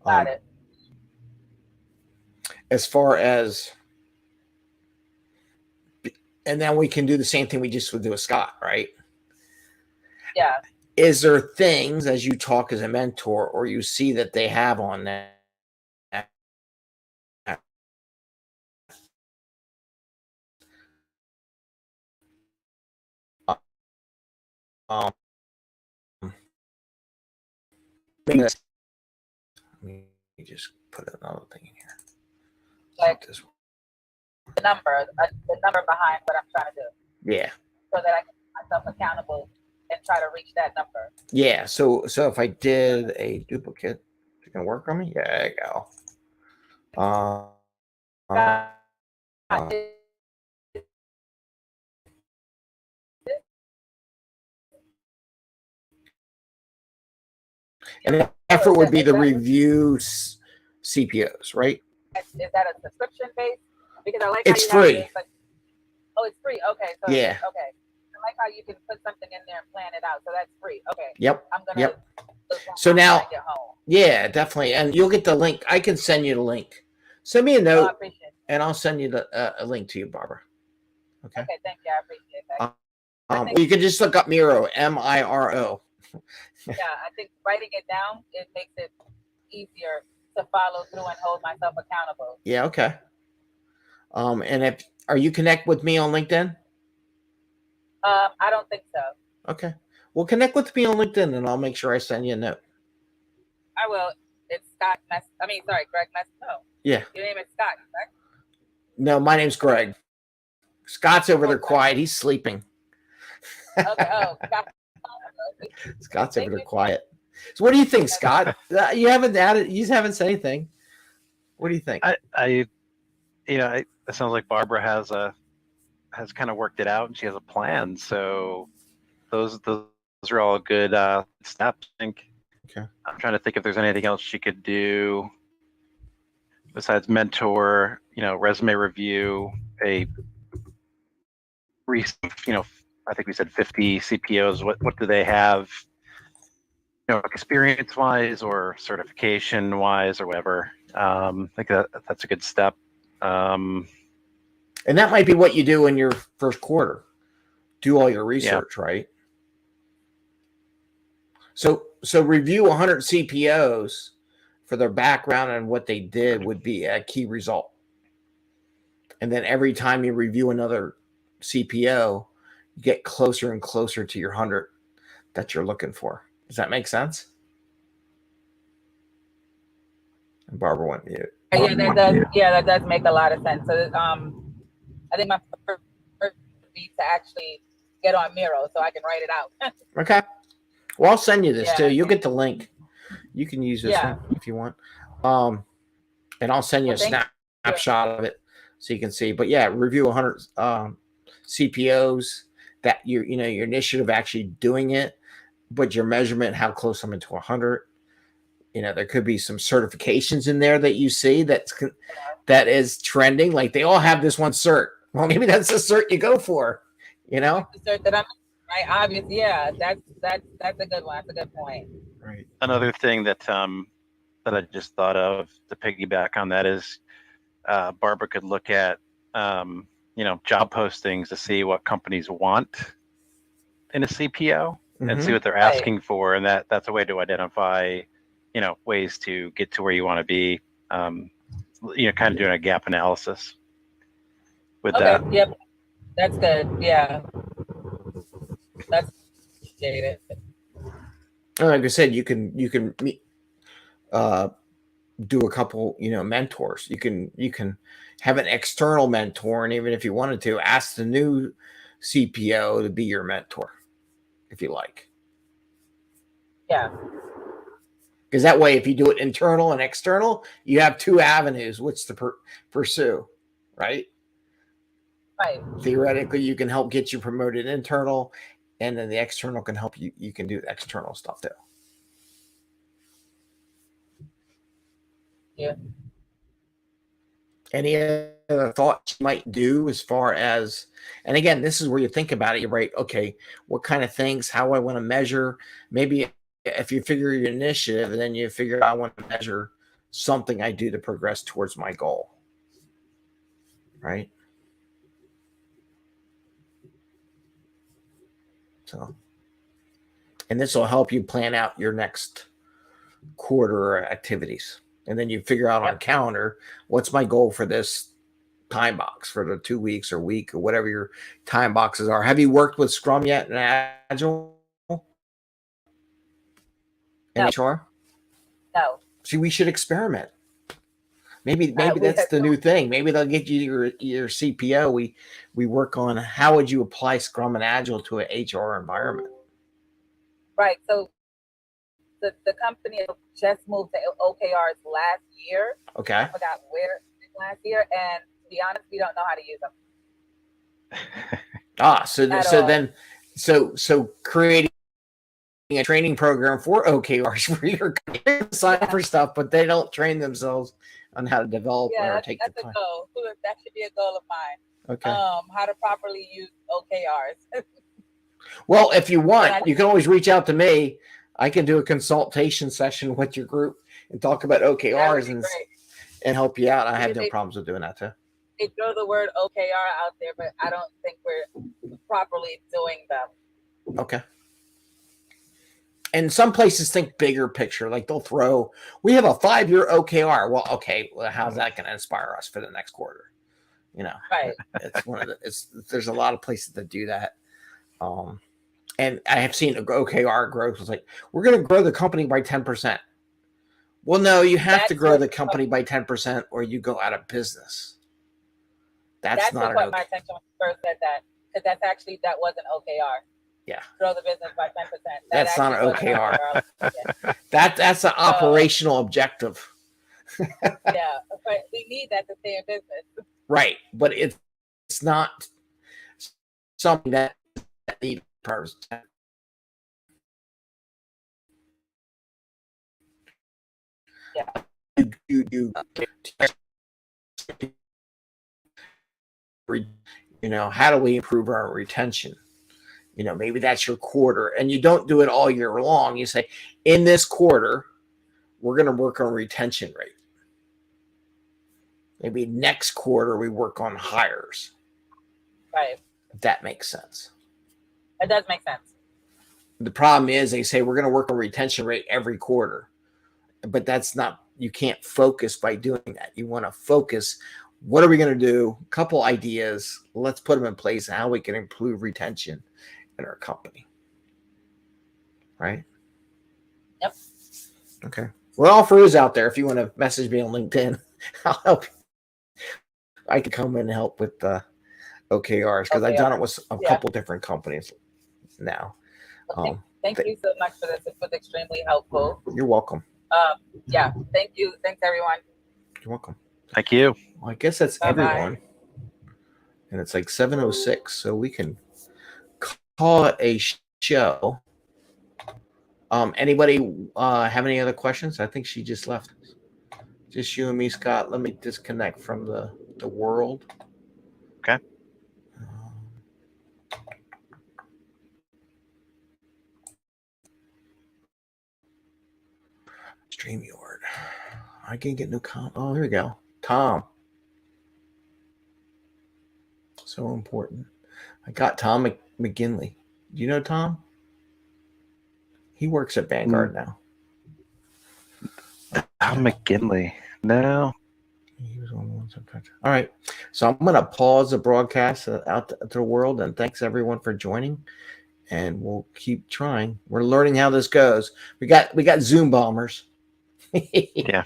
Got it. As far as, and then we can do the same thing we just would do with Scott, right? Yeah. Is there things as you talk as a mentor, or you see that they have on that, let me just put another thing in here. Like the number behind what I'm trying to do. Yeah. So that I can make myself accountable and try to reach that number. Yeah. So if I did a duplicate, it can work on me. Yeah, there you go. And the effort would be the review CPOs, right? Is that a subscription base? Because I like it's how you free. Oh, it's free. Okay. So yeah. Okay. I like how you can put something in there and plan it out. So that's free. Okay. Yep. I'm gonna. So now, get home. Yeah, definitely, and you'll get the link. I can send you the link. Send me a note, I appreciate it. And I'll send you a link to you, Barbara. Okay. Okay. Thank you. I appreciate that. You can just look up Miro, Miro. Yeah, I think writing it down, it makes it easier to follow through and hold myself accountable. Yeah, okay. And are you connect with me on LinkedIn? I don't think so. Okay. Well, connect with me on LinkedIn, and I'll make sure I send you a note. I will. It's Scott Greg Mester. No. Yeah. Your name is Scott, right? No, my name's Greg. Scott's over there quiet. He's sleeping. Okay. Oh, Scott. Scott's over there quiet. So what do you think, Scott? You haven't said anything. What do you think? It sounds like Barbara has kind of worked it out and she has a plan. So those are all good steps, I think. Okay. I'm trying to think if there's anything else she could do besides mentor, resume review, a recent, I think we said 50 CPOs. What do they have, experience wise or certification wise or whatever. I think that's a good step. And that might be what you do in your first quarter. Do all your research, right? So review 100 CPOs for their background and what they did would be a key result. And then every time you review another CPO, you get closer and closer to your 100 that you're looking for. Does that make sense? And Barbara went mute. Yeah, that does. Yeah, that does make a lot of sense. So, I think my first would be to actually get on Miro so I can write it out. Okay. Well, I'll send you this too. Yeah. You'll get the link. You can use this one if you want. And I'll send you a snapshot of it so you can see. But yeah, review 100 CPOs that your initiative actually doing it, but your measurement, how close I'm into 100. There could be some certifications in there that you see that is trending. Like they all have this one cert. Well, maybe that's the cert you go for. The cert that I'm right. Obviously, yeah. That's a good one. That's a good point. Right. Another thing that I just thought of to piggyback on that is Barbara could look at job postings to see what companies want in a CPO and see what they're asking for, and that's a way to identify ways to get to where you want to be. Kind of doing a gap analysis with that. Yep. That's good. Yeah. That's appreciated. Like I said, you can do a couple, mentors. You can have an external mentor, and even if you wanted to, ask the new CPO to be your mentor, if you like. Yeah. Because that way, if you do it internal and external, you have two avenues which to pursue, right? Right. Theoretically, you can help get you promoted internal, and then the external can help you. You can do the external stuff too. Yeah. Any other thoughts you might do as far as, and again, this is where you think about it. You're right. Okay, what kind of things? How I want to measure? Maybe if you figure your initiative, and then you figure I want to measure something I do to progress towards my goal, right? So, and this will help you plan out your next quarter activities. And then you figure out on a calendar, what's my goal for this time box for the 2 weeks or week or whatever your time boxes are. Have you worked with Scrum yet in Agile? In HR? No. See, we should experiment. Maybe that's the new thing. Maybe they'll get you your CPO. We work on how would you apply Scrum and Agile to an HR environment. Right. So the company just moved to OKRs last year. Okay. I forgot where last year, and to be honest, we don't know how to use them. So creating a training program for OKRs where you're sign up for stuff, but they don't train themselves on how to develop or take the time. That's a goal. That should be a goal of mine. Okay. How to properly use OKRs. Well, if you want, you can always reach out to me. I can do a consultation session with your group and talk about OKRs and help you out. I have no problems with doing that too. They throw the word OKR out there, but I don't think we're properly doing them. Okay. And some places think bigger picture, like they'll throw, we have a 5-year OKR. Well, okay, well, how's that going to inspire us for the next quarter? Right. It's one of there's a lot of places that do that. And I have seen OKR growth was like, we're going to grow the company by 10%. Well, no, you have to grow the company by 10% or you go out of business. That's not what caught my attention when you first said that, because that wasn't OKR. Yeah. grow the business by 10%. That's not an actually OKR. wasn't on our- That's an operational objective. Yeah, but we need that to stay in business. Right. But it's not something that needs person. Yeah. How do we improve our retention? Maybe that's your quarter, and you don't do it all year long. You say, in this quarter, we're going to work on retention rate. Maybe next quarter we work on hires. Right. If that makes sense. It does make sense. The problem is they say we're going to work on retention rate every quarter, but that's not, you can't focus by doing that. You want to focus, what are we going to do? A couple ideas. Let's put them in place and how we can improve retention in our company. Right? Yep. Okay. Well, offer is out there. If you want to message me on LinkedIn, I'll help you. I can come in and help with OKRs because I've done it with a couple different companies now. Thank you so much for this. It was extremely helpful. You're welcome. Yeah. Thank you. Thanks, everyone. You're welcome. Thank you. Well, I guess that's everyone. And it's like 7:06, so we can call it a show. Anybody have any other questions? I think she just left. Just you and me, Scott. Let me disconnect from the world. Okay. StreamYard. I can get new Oh, there we go. Tom. So important. I got Tom McGinley. Do you know Tom? He works at Vanguard now. Tom McGinley. No. He was on the ones. All right. So I'm going to pause the broadcast out to the world, and thanks everyone for joining. And we'll keep trying. We're learning how this goes. We got Zoom bombers. Yeah.